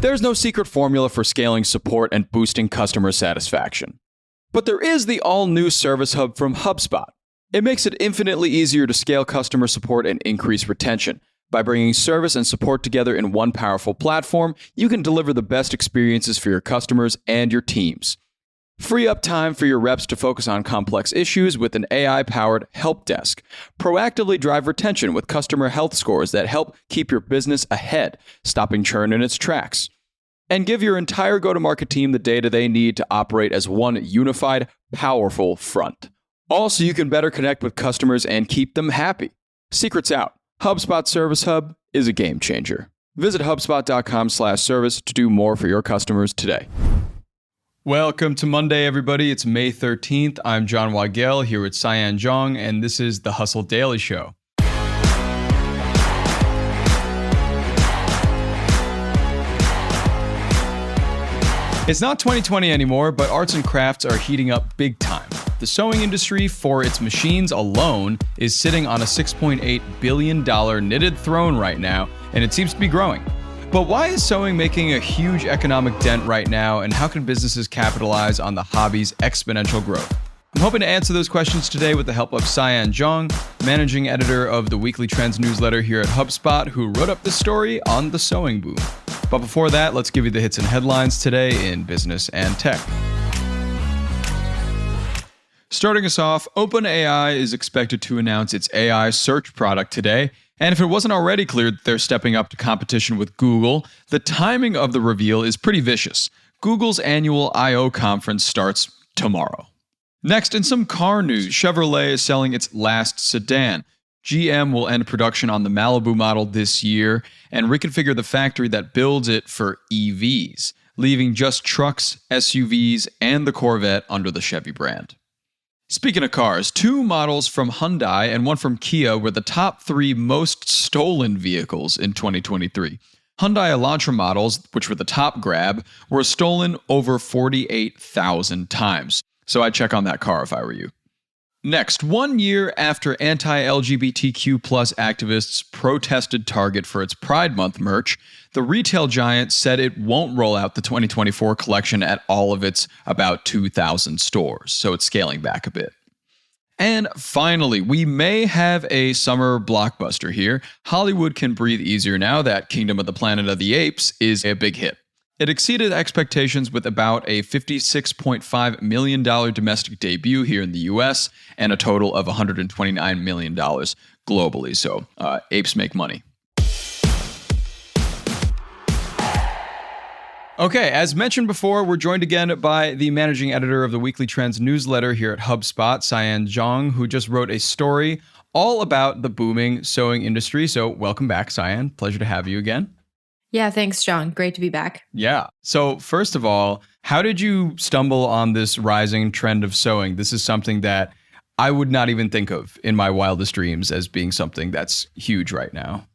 There's no secret formula for scaling support and boosting customer satisfaction. But there is the all-new Service Hub from HubSpot. It makes it infinitely easier to scale customer support and increase retention. By bringing service and support together in one powerful platform, you can deliver the best experiences for your customers and your teams. Free up time for your reps to focus on complex issues with an AI-powered help desk. Proactively drive retention with customer health scores that help keep your business ahead, stopping churn in its tracks. And give your entire go-to-market team the data they need to operate as one unified, powerful front. All so you can better connect with customers and keep them happy. Secrets out. HubSpot Service Hub is a game changer. Visit HubSpot.com/service to do more for your customers today. Welcome to Monday, everybody. It's May 13th. I'm John Weigell here with Cyan Zhong, and this is the Hustle Daily Show. It's not 2020 anymore, but arts and crafts are heating up big time. The sewing industry, for its machines alone, is sitting on a $6.8 billion knitted throne right now, and it seems to be growing. But why is sewing making a huge economic dent right now, and how can businesses capitalize on the hobby's exponential growth? I'm hoping to answer those questions today with the help of Cyan Zhong, managing editor of the Weekly Trends newsletter here at HubSpot, who wrote up this story on the sewing boom. But before that, let's give you the hits and headlines today in business and tech. Starting us off, OpenAI is expected to announce its AI search product today. And if it wasn't already clear that they're stepping up to competition with Google, the timing of the reveal is pretty vicious. Google's annual I/O conference starts tomorrow. Next, in some car news, Chevrolet is selling its last sedan. GM will end production on the Malibu model this year and reconfigure the factory that builds it for EVs, leaving just trucks, SUVs, and the Corvette under the Chevy brand. Speaking of cars, 2 models from Hyundai and 1 from Kia were the top 3 most stolen vehicles in 2023. Hyundai Elantra models, which were the top grab, were stolen over 48,000 times. So I'd check on that car if I were you. Next, 1 year after anti-LGBTQ+ activists protested Target for its Pride Month merch, the retail giant said it won't roll out the 2024 collection at all of its about 2,000 stores, so it's scaling back a bit. And finally, we may have a summer blockbuster here. Hollywood can breathe easier now that Kingdom of the Planet of the Apes is a big hit. It exceeded expectations with about a $56.5 million domestic debut here in the US and a total of $129 million globally. So apes make money. Okay, as mentioned before, we're joined again by the managing editor of the Weekly Trends newsletter here at HubSpot, Cyan Zhong, who just wrote a story all about the booming sewing industry. So welcome back, Cyan. Pleasure to have you again. Yeah, thanks, John. Great to be back. Yeah. So first of all, how did you stumble on this rising trend of sewing? This is something that I would not even think of in my wildest dreams as being something that's huge right now.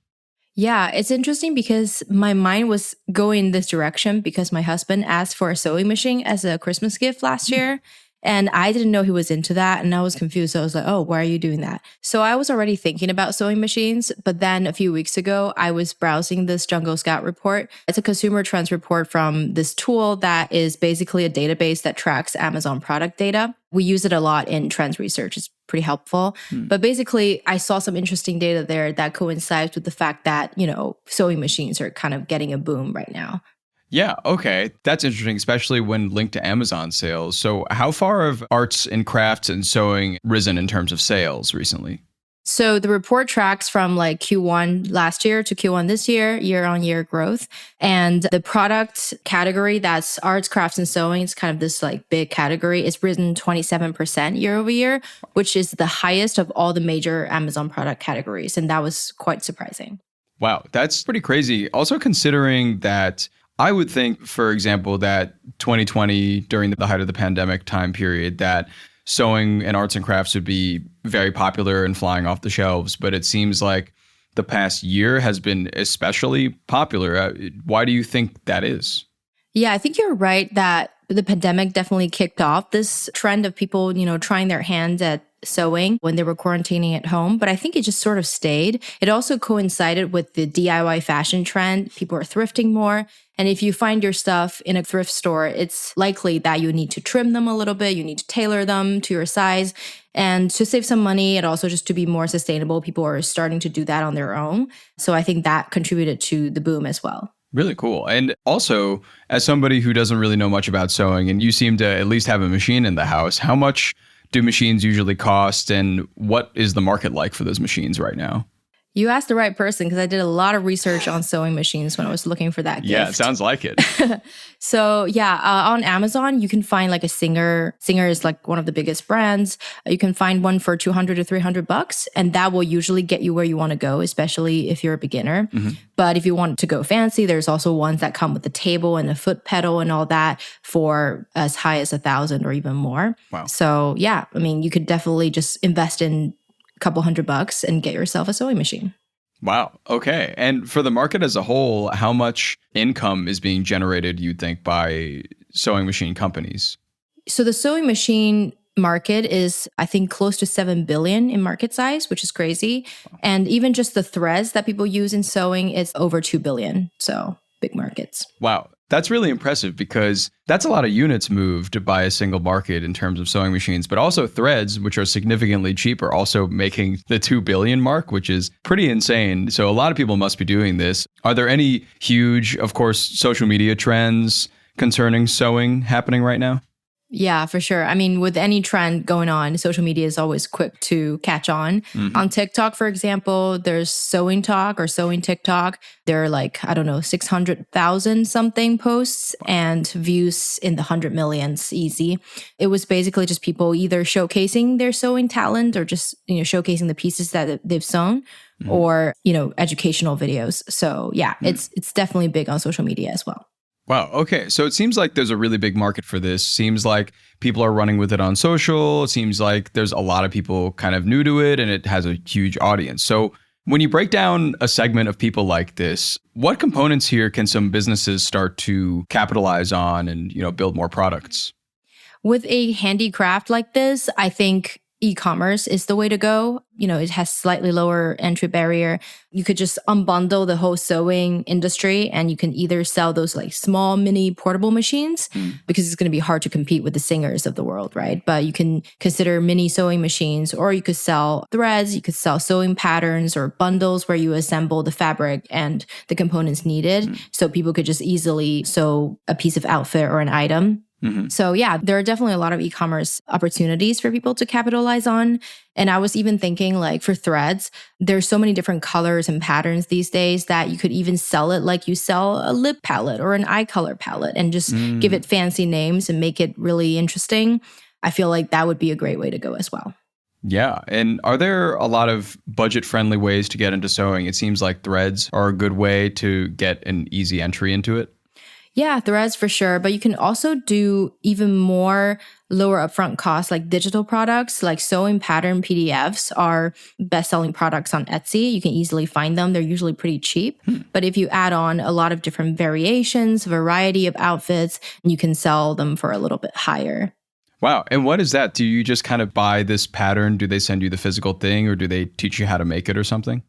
Yeah, it's interesting because my mind was going this direction because my husband asked for a sewing machine as a Christmas gift last year. And I didn't know he was into that. And I was confused. So I was like, oh, why are you doing that? So I was already thinking about sewing machines. But then a few weeks ago, I was browsing this Jungle Scout report. It's a consumer trends report from this tool that is basically a database that tracks Amazon product data. We use it a lot in trends research. It's pretty helpful. But basically, I saw some interesting data there that coincides with the fact that, sewing machines are kind of getting a boom right now. Yeah, okay. That's interesting, especially when linked to Amazon sales. So how far have arts and crafts and sewing risen in terms of sales recently? So the report tracks from like Q1 last year to Q1 this year-on-year growth. And the product category that's arts, crafts, and sewing, it's kind of this like big category, it's risen 27% year over year, which is the highest of all the major Amazon product categories. And that was quite surprising. Wow, that's pretty crazy. Also considering that I would think, for example, that 2020, during the height of the pandemic time period, that sewing and arts and crafts would be very popular and flying off the shelves. But it seems like the past year has been especially popular. Why do you think that is? Yeah, I think you're right that The pandemic definitely kicked off this trend of people, trying their hands at sewing when they were quarantining at home. But I think it just sort of stayed. It also coincided with the DIY fashion trend. People are thrifting more. And if you find your stuff in a thrift store, it's likely that you need to trim them a little bit. You need to tailor them to your size. And to save some money and also just to be more sustainable, people are starting to do that on their own. So I think that contributed to the boom as well. Really cool. And also, as somebody who doesn't really know much about sewing, and you seem to at least have a machine in the house, how much do machines usually cost, and what is the market like for those machines right now? You asked the right person because I did a lot of research on sewing machines when I was looking for that gift. Yeah, it sounds like it. So on Amazon, you can find like a Singer. Singer is like one of the biggest brands. You can find one for $200 to $300, and that will usually get you where you want to go, especially if you're a beginner. Mm-hmm. But if you want to go fancy, there's also ones that come with the table and the foot pedal and all that for as high as $1,000 or even more. Wow. So yeah, I mean, you could definitely just invest in couple $100 and get yourself a sewing machine. Wow. Okay. And for the market as a whole, how much income is being generated, you'd think, by sewing machine companies? So the sewing machine market is, I think, close to 7 billion in market size, which is crazy. And even just the threads that people use in sewing is over 2 billion. So big markets. Wow. That's really impressive because that's a lot of units moved by a single market in terms of sewing machines, but also threads, which are significantly cheaper, also making the 2 billion mark, which is pretty insane. So a lot of people must be doing this. Are there any huge, of course, social media trends concerning sewing happening right now? Yeah, for sure. I mean, with any trend going on, social media is always quick to catch on. Mm-hmm. On TikTok, for example, there's Sewing Talk or Sewing TikTok. There are like, 600,000 something posts and views in the 100 millions easy. It was basically just people either showcasing their sewing talent or just, showcasing the pieces that they've sewn. Mm-hmm. Or, educational videos. So yeah, it's definitely big on social media as well. Wow. Okay. So it seems like there's a really big market for this. Seems like people are running with it on social. It seems like there's a lot of people kind of new to it and it has a huge audience. So when you break down a segment of people like this, what components here can some businesses start to capitalize on and, build more products? With a handicraft like this, I think e-commerce is the way to go. It has slightly lower entry barrier. You could just unbundle the whole sewing industry and you can either sell those like small mini portable machines because it's going to be hard to compete with the Singers of the world, right? But you can consider mini sewing machines, or you could sell threads, you could sell sewing patterns or bundles where you assemble the fabric and the components needed. So people could just easily sew a piece of outfit or an item. Mm-hmm. So yeah, there are definitely a lot of e-commerce opportunities for people to capitalize on. And I was even thinking like for threads, there's so many different colors and patterns these days that you could even sell it like you sell a lip palette or an eye color palette and just give it fancy names and make it really interesting. I feel like that would be a great way to go as well. Yeah. And are there a lot of budget-friendly ways to get into sewing? It seems like threads are a good way to get an easy entry into it. Yeah, threads for sure. But you can also do even more lower upfront costs like digital products, like sewing pattern PDFs are best-selling products on Etsy. You can easily find them. They're usually pretty cheap. But if you add on a lot of different variations, variety of outfits, you can sell them for a little bit higher. Wow. And what is that? Do you just kind of buy this pattern? Do they send you the physical thing or do they teach you how to make it or something?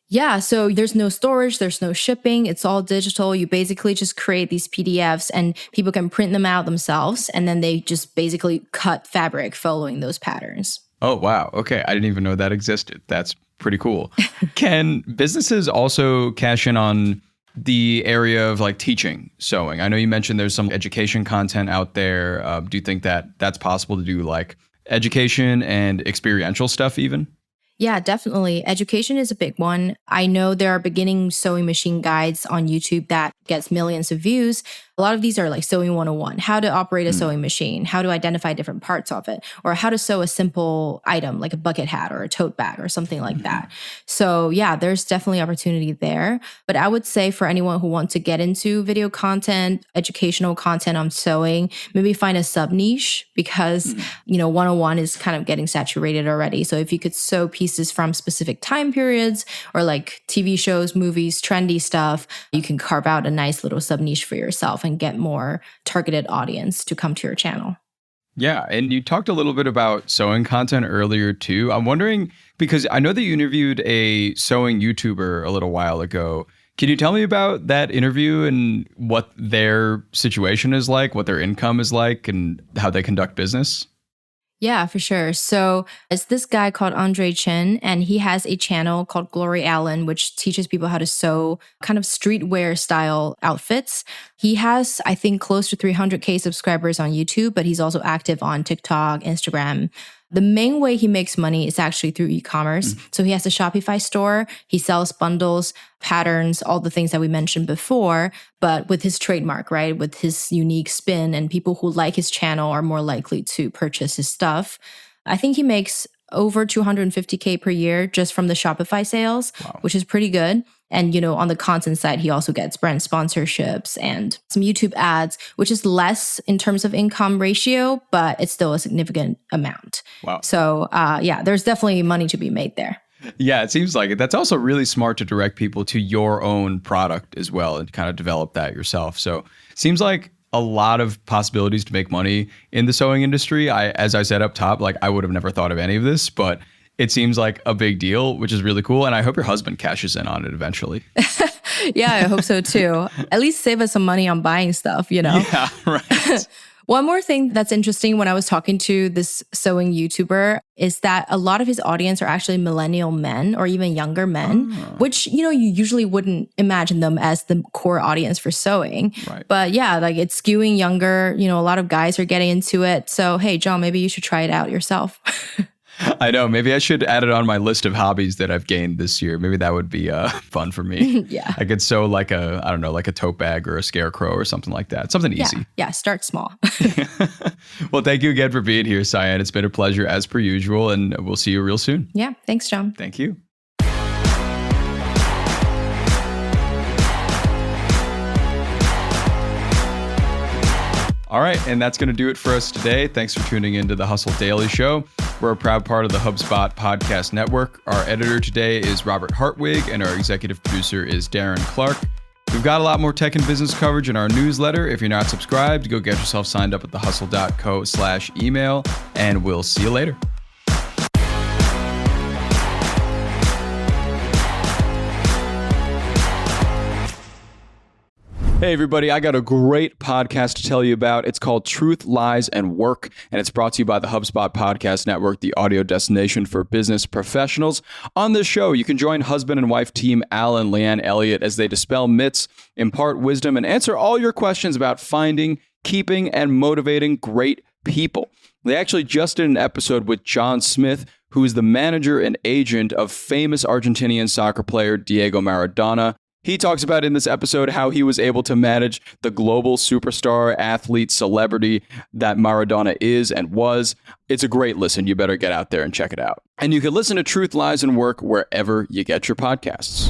Yeah, so there's no storage, there's no shipping, it's all digital. You basically just create these PDFs and people can print them out themselves and then they just basically cut fabric following those patterns. Oh, wow. Okay. I didn't even know that existed. That's pretty cool. Can businesses also cash in on the area of like teaching sewing? I know you mentioned there's some education content out there. Do you think that that's possible to do like education and experiential stuff even? Yeah, definitely. Education is a big one. I know there are beginning sewing machine guides on YouTube that gets millions of views. A lot of these are like Sewing 101, how to operate a sewing machine, how to identify different parts of it, or how to sew a simple item like a bucket hat or a tote bag or something like that. So yeah, there's definitely opportunity there. But I would say for anyone who wants to get into video content, educational content on sewing, maybe find a sub niche because, 101 is kind of getting saturated already. So if you could sew pieces pieces from specific time periods or like TV shows, movies, trendy stuff, you can carve out a nice little sub niche for yourself and get more targeted audience to come to your channel. Yeah, and you talked a little bit about sewing content earlier too. I'm wondering, because I know that you interviewed a sewing YouTuber a little while ago. Can you tell me about that interview and what their situation is like, what their income is like, and how they conduct business? Yeah, for sure. So it's this guy called Andre Chen, and he has a channel called Glory Allen, which teaches people how to sew kind of streetwear style outfits. He has, I think, close to 300K subscribers on YouTube, but he's also active on TikTok, Instagram. The main way he makes money is actually through e-commerce. So he has a Shopify store. He sells bundles, patterns, all the things that we mentioned before, but with his trademark, right? With his unique spin, and people who like his channel are more likely to purchase his stuff. I think he makes over 250K per year just from the Shopify sales, which is pretty good. And, on the content side, he also gets brand sponsorships and some YouTube ads, which is less in terms of income ratio, but it's still a significant amount. Wow. So, there's definitely money to be made there. Yeah, it seems like it. That's also really smart to direct people to your own product as well and kind of develop that yourself. So it seems like a lot of possibilities to make money in the sewing industry. As I said up top, like I would have never thought of any of this, but it seems like a big deal, which is really cool. And I hope your husband cashes in on it eventually. Yeah, I hope so too. At least save us some money on buying stuff, Yeah, right. One more thing that's interesting when I was talking to this sewing YouTuber is that a lot of his audience are actually millennial men or even younger men, which, you usually wouldn't imagine them as the core audience for sewing. Right. But yeah, like it's skewing younger. A lot of guys are getting into it. So, hey, Zhong, maybe you should try it out yourself. I know. Maybe I should add it on my list of hobbies that I've gained this year. Maybe that would be fun for me. Yeah. I could sew like like a tote bag or a scarecrow or something like that. Something easy. Yeah. Start small. Well, thank you again for being here, Cyan. It's been a pleasure as per usual, and we'll see you real soon. Yeah. Thanks, Zhong. Thank you. All right, and that's going to do it for us today. Thanks for tuning into the Hustle Daily Show. We're a proud part of the HubSpot Podcast Network. Our editor today is Robert Hartwig, and our executive producer is Darren Clark. We've got a lot more tech and business coverage in our newsletter. If you're not subscribed, go get yourself signed up at thehustle.co/email, and we'll see you later. Hey everybody, I got a great podcast to tell you about. It's called Truth, Lies, and Work, and it's brought to you by the HubSpot Podcast Network, the audio destination for business professionals. On this show, you can join husband and wife team Al and Leanne Elliott as they dispel myths, impart wisdom, and answer all your questions about finding, keeping, and motivating great people. They actually just did an episode with John Smith, who is the manager and agent of famous Argentinian soccer player Diego Maradona. He talks about in this episode how he was able to manage the global superstar, athlete, celebrity that Maradona is and was. It's a great listen. You better get out there and check it out. And you can listen to Truth, Lies, and Work wherever you get your podcasts.